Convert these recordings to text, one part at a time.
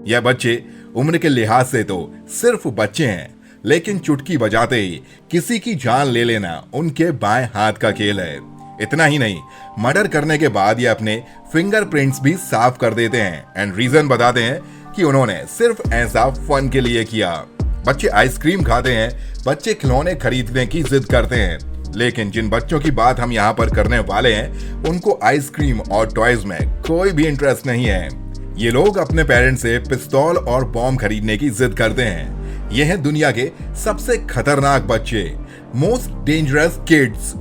यह बच्चे उम्र के लिहाज से तो सिर्फ बच्चे हैं, लेकिन चुटकी बजाते ही किसी की जान ले लेना उनके बाएं हाथ का खेल है। इतना ही नहीं, मर्डर करने के बाद ये अपने फिंगरप्रिंट्स भी साफ कर देते हैं एंड रीजन बताते हैं कि उन्होंने सिर्फ ऐसा फन के लिए किया। बच्चे आइसक्रीम खाते हैं, बच्चे खिलौने खरीदने की जिद करते हैं, लेकिन जिन बच्चों की बात हम यहाँ पर करने वाले हैं उनको आइसक्रीम और टॉयज में कोई भी इंटरेस्ट नहीं है। ये लोग अपने पेरेंट्स से पिस्तौल और बॉम्ब खरीदने की जिद करते हैं। ये हैं दुनिया के सबसे खतरनाक बच्चे, most dangerous kids.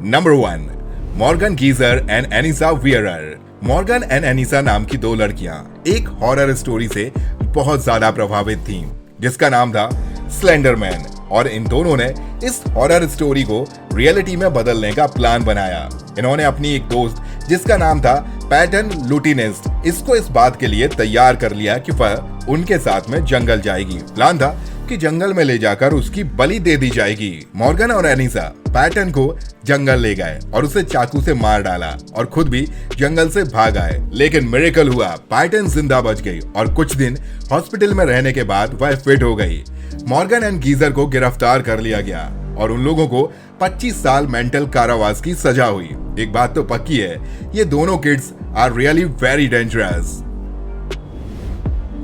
Number 1, Morgan Geyser and Anissa Weier. Morgan and Anissa नाम की दो लड़कियां एक हॉरर स्टोरी से बहुत ज्यादा प्रभावित थीं, जिसका नाम था स्लेंडरमैन, और इन दोनों ने इस हॉरर स्टोरी को रियलिटी में बदलने का प्लान बनाया। इन्होंने अपनी एक दोस्त जिसका नाम था पैटन लुटिनिस्ट, इसको इस बात के लिए तैयार कर लिया कि वह उनके साथ में जंगल जाएगी। प्लान था कि जंगल में ले जाकर उसकी बलि दे दी जाएगी। मॉर्गन और एनिसा पैटन को जंगल ले गए और उसे चाकू से मार डाला और खुद भी जंगल से भाग आए। लेकिन मिरेकल हुआ, पैटन जिंदा बच गई और कुछ दिन हॉस्पिटल में रहने के बाद वह फिट हो गई। मॉर्गन एंड गीजर को गिरफ्तार कर लिया गया और उन लोगों को 25 साल मेंटल कारावास की सजा हुई। एक बात तो पक्की है, ये दोनों kids are really very dangerous.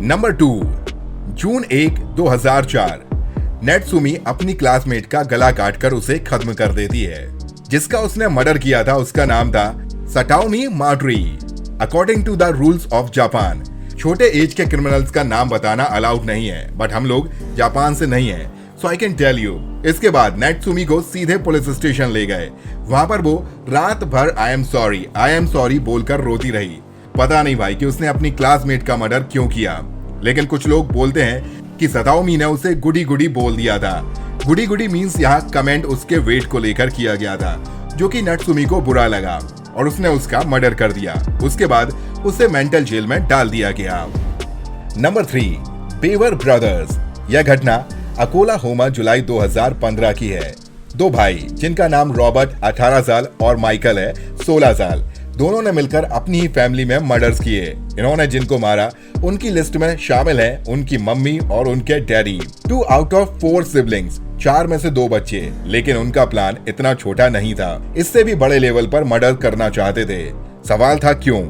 Number 2, June 1, 2004। Natsumi अपनी क्लासमेट का गला काटकर उसे खत्म कर देती है। जिसका उसने मर्डर किया था उसका नाम था सटाओमी माटरी। According to the rules of Japan, छोटे एज के क्रिमिनल्स का नाम बताना अलाउड नहीं है, बट हम लोग जापान से नहीं है, सो आई कैन टेल यू। इसके बाद नेत्सुमी को सीधे पुलिस स्टेशन ले गए। वहां पर वो रात भर आई एम सॉरी बोलकर रोती रही। पता नहीं भाई कि उसने अपनी क्लासमेट का मर्डर क्यों किया, लेकिन कुछ लोग बोलते हैं कि सताओमी ने उसे गुडी गुडी बोल दिया था। गुडी गुडी मीन्स यहाँ कमेंट उसके वेट को लेकर किया गया था, जो कि नेत्सुमी को बुरा लगा और उसने उसका मर्डर कर दिया। उसके बाद उसे मेंटल जेल में डाल दिया गया। Number 3, Bever brothers. यह घटना ओक्लाहोमा जुलाई 2015 की है। दो भाई जिनका नाम रॉबर्ट 18 साल और माइकल है 16 साल, दोनों ने मिलकर अपनी ही फैमिली में मर्डर्स किए। इन्होंने जिनको मारा उनकी लिस्ट में शामिल है उनकी मम्मी और उनके डैडी। 2 आउट ऑफ 4 सिबलिंग्स, 4 में से 2 बच्चे, लेकिन उनका प्लान इतना छोटा नहीं था, इससे भी बड़े लेवल पर मर्डर करना चाहते थे। सवाल था क्यों,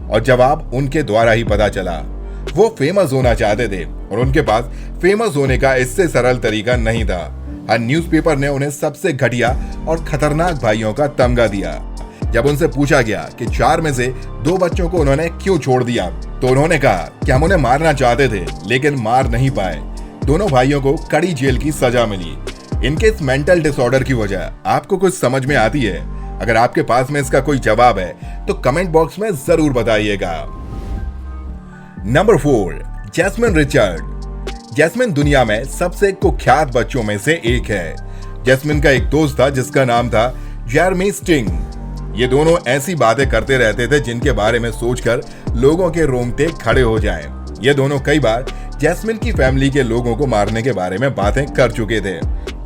और जवाब उनके द्वारा ही पता चला। वो फेमस होना चाहते थे और उनके पास फेमस होने का इससे सरल तरीका नहीं था। हर न्यूज़पेपर ने उन्हें सबसे घटिया और खतरनाक भाइयों का तमगा दिया। जब उनसे पूछा गया कि 4 में से 2 बच्चों को उन्होंने क्यों छोड़ दिया, तो उन्होंने कहा कि हम उन्हें मारना चाहते थे लेकिन मार नहीं पाए। दोनों भाइयों को कड़ी जेल की सजा मिली। इनके इस मेंटल डिसऑर्डर की वजह आपको कुछ समझ में आती है? अगर आपके पास में इसका कोई जवाब है तो कमेंट बॉक्स में जरूर बताइएगा। Number 4, jasmine Richard. जैस्मिन दुनिया में सबसे कुख्यात बच्चों में से एक है। जैस्मिन का एक दोस्त था जिसका नाम था जेरेमी स्टिंग। ये दोनों ऐसी बातें करते रहते थे जिनके बारे में सोचकर लोगों के रोंगटे खड़े हो जाएं। ये दोनों कई बार जैस्मिन की फैमिली के लोगों को मारने के बारे में बातें कर चुके थे।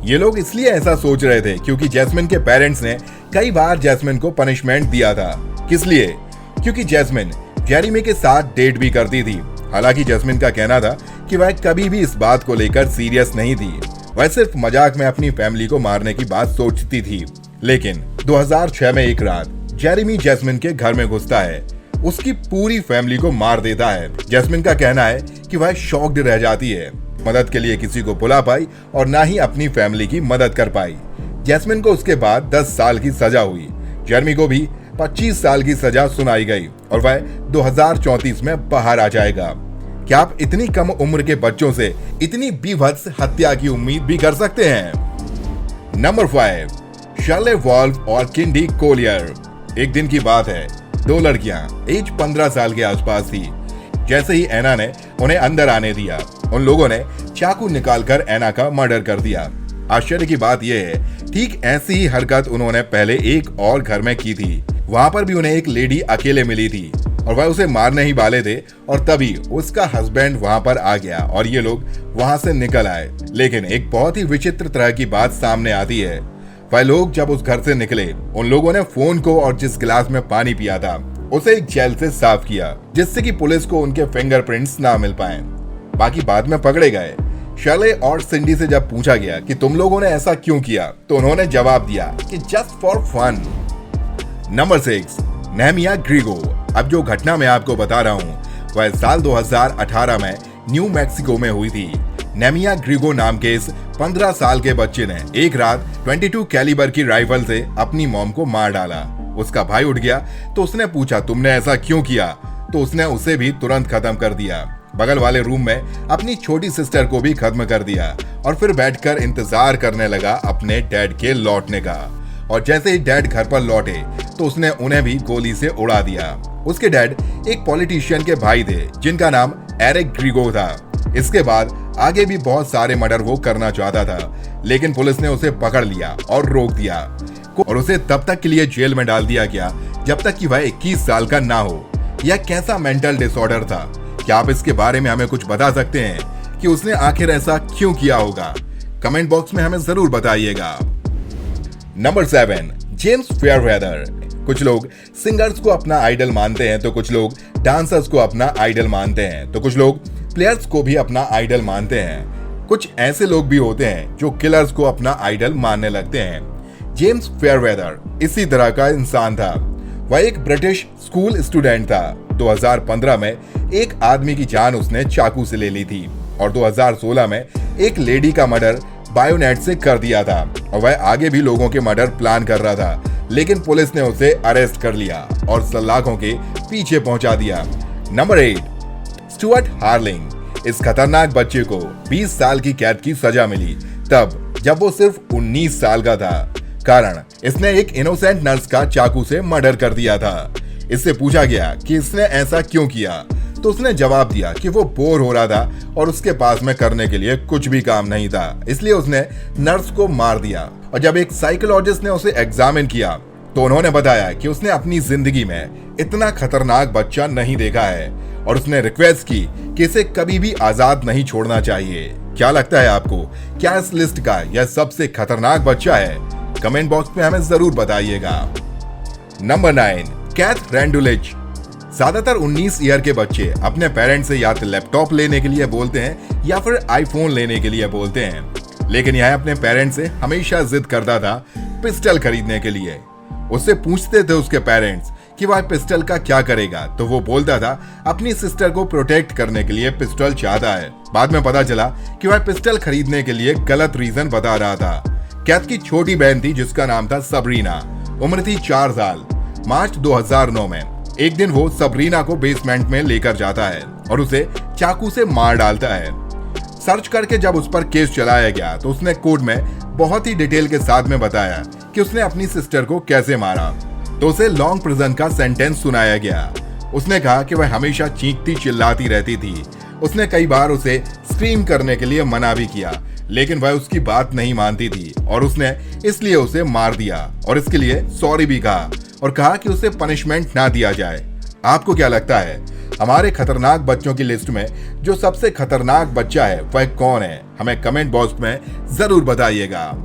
ये लोग इसलिए ऐसा सोच रहे थे क्योंकि जैस्मिन के पेरेंट्स ने कई बार जैस्मिन को पनिशमेंट दिया था। किस लिए? क्योंकि जैस्मिन जेरेमी के साथ डेट भी करती थी। हालांकि जैस्मिन का कहना था कि वह कभी भी इस बात को लेकर सीरियस नहीं थी, वह सिर्फ मजाक में अपनी फैमिली को मारने की बात सोचती थी। लेकिन 2006 में एक रात जेरेमी जैस्मिन के घर में घुसता है, उसकी पूरी फैमिली को मार देता है। जैस्मिन का कहना है कि वह शॉक्ड रह जाती है, मदद के लिए किसी को बुला पाई और ना ही अपनी फैमिली की मदद कर पाई। जैस्मिन को उसके बाद 10 साल की सजा हुई। जेरेमी को भी 25 साल की सजा सुनाई गई और वह 2034 में बाहर आ जाएगा। क्या आप इतनी कम उम्र के बच्चों से इतनी बीभत्स हत्या की उम्मीद भी कर सकते हैं? नंबर 5, शर्ले वॉल्फ और किंडी कोलियर। एक दिन की बात है, 2 लड़कियां एज 15 साल के आसपास थी। जैसे ही एना ने उन्हें अंदर आने दिया, उन लोगों ने चाकू निकालकर एना का मर्डर कर दिया। आश्चर्य की बात यह है, ठीक ऐसी ही हरकत उन्होंने पहले एक और घर में की थी। वहां पर भी उन्हें एक लेडी अकेले मिली थी और वह उसे मारने ही वाले थे और तभी उसका हस्बैंड वहां पर आ गया और ये लोग वहां से निकल आए। लेकिन एक बहुत ही विचित्र तरह की बात सामने आती है। वह लोग जब उस घर से निकले, उन लोगों ने फोन को और जिस गिलास में पानी पिया था उसे एक जेल से साफ किया, जिससे कि पुलिस को उनके फिंगरप्रिंट्स ना मिल पाए। बाकी बाद में पकड़े गए। शर्ले और सिंडी से जब पूछा गया कि तुम लोगों ने ऐसा क्यों किया, तो उन्होंने जवाब दिया कि just for fun. Number 6, Nehemiah Griego. अब जो घटना मैं आपको बता रहा हूँ वह साल 2018 में न्यू मैक्सिको में हुई थी। नेहमिया ग्रीगो नाम के इस 15 साल के बच्चे ने एक रात 22 कैलिबर की राइफल से अपनी मॉम को मार डाला। उसका भाई उठ गया तो उसने पूछा तुमने ऐसा क्यों किया, तो उसने उसे भी तुरंत खत्म कर दिया। बगल वाले रूम में अपनी छोटी सिस्टर को भी खत्म कर दिया और फिर बैठकर इंतजार करने लगा अपने डैड के लौटने का। और जैसे ही डैड घर पर लौटे तो उसने उन्हें भी गोली से उड़ा दिया। उसके डैड एक पॉलिटिशियन के भाई थे जिनका नाम एरिक ग्रीगो था। इसके बाद आगे भी बहुत सारे मर्डर वो करना चाहता था, लेकिन पुलिस ने उसे पकड़ लिया और रोक दिया और उसे तब तक के लिए जेल में डाल दिया गया जब तक कि वह 21 साल का ना हो। यह कैसा मेंटल डिसऑर्डर था? क्या आप इसके बारे में हमें कुछ बता सकते हैं कि उसने आखिर ऐसा क्यों किया होगा? कमेंट बॉक्स में हमें जरूर बताइएगा। Number 7, James Fairweather. कुछ लोग सिंगर्स को अपना आइडल मानते हैं, तो कुछ लोग डांसर्स को अपना आइडल मानते हैं, तो कुछ लोग प्लेयर्स को भी अपना आइडल मानते हैं। कुछ ऐसे लोग भी होते हैं जो किलर्स को अपना आइडल मानने लगते हैं। जेम्स फेयरवेदर इसी तरह का इंसान था। वह एक ब्रिटिश स्कूल स्टूडेंट था। 2015 में एक आदमी की जान उसने चाकू से ले ली थी और 2016 में एक लेडी का मर्डर बायोनेट से कर दिया था और वह आगे भी लोगों के मर्डर प्लान कर रहा था, लेकिन पुलिस ने उसे अरेस्ट कर लिया और सलाखों के पीछे पहुंचा दिया। Number 8, Stuart हार्लिंग। इस खतरनाक बच्चे को 20 साल की कैद की सजा मिली तब जब वो सिर्फ 19 साल का था। कारण इसने एक इनोसेंट नर्स का चाकू से मर्डर कर दिया था। इससे पूछा गया कि इसने ऐसा क्यों किया, तो उसने जवाब दिया कि वो बोर हो रहा था और उसके पास में करने के लिए कुछ भी काम नहीं था, इसलिए उसने नर्स को मार दिया। और जब एक साइकोलॉजिस्ट ने उसे एग्जामिन किया तो उन्होंने बताया कि उसने अपनी जिंदगी में इतना खतरनाक बच्चा नहीं देखा है और उसने रिक्वेस्ट की कि इसे कभी भी आजाद नहीं छोड़ना चाहिए। क्या लगता है आपको, क्या इस लिस्ट का यह सबसे खतरनाक बच्चा है? कमेंट बॉक्स में हमें जरूर बताइएगा। Number 9, Keith Randulich. ज्यादातर 19 ईयर के बच्चे अपने पेरेंट्स से या तो लैपटॉप लेने के लिए बोलते हैं या फिर आईफोन लेने के लिए बोलते हैं, लेकिन यह अपने पेरेंट्स से हमेशा जिद करता था पिस्टल खरीदने के लिए। उससे पूछते थे उसके पेरेंट्स कि वह पिस्टल का क्या करेगा, तो वो बोलता था अपनी सिस्टर को प्रोटेक्ट करने के लिए पिस्टल चाहता है। बाद में पता चला कि वह पिस्टल खरीदने के लिए गलत रीजन बता रहा था। कैथ की छोटी बहन थी जिसका नाम था सबरीना, उम्र थी 4 साल। मार्च 2009 में एक दिन वो सबरीना को बेसमेंट में लेकर जाता है और उसे चाकू से मार डालता है। सर्च करके जब उस पर केस चलाया गया तो उसने कोर्ट में बहुत ही डिटेल के साथ में बताया कि उसने अपनी सिस्टर को कैसे मारा, तो उसे लॉन्ग प्रिजन का सेंटेंस सुनाया गया। उसने कहा कि वह हमेशा चीखती चिल्लाती रहती थी। उसने कई बार उसे स्क्रीम करने के लिए मना भी किया, लेकिन वह उसकी बात नहीं मानती थी और उसने इसलिए उसे मार दिया और इसके लिए सॉरी भी कहा और कहा कि उसे पनिशमेंट ना दिया जाए। आपको क्या लगता है, हमारे खतरनाक बच्चों की लिस्ट में जो सबसे खतरनाक बच्चा है वह कौन है? हमें कमेंट बॉक्स में जरूर बताइएगा।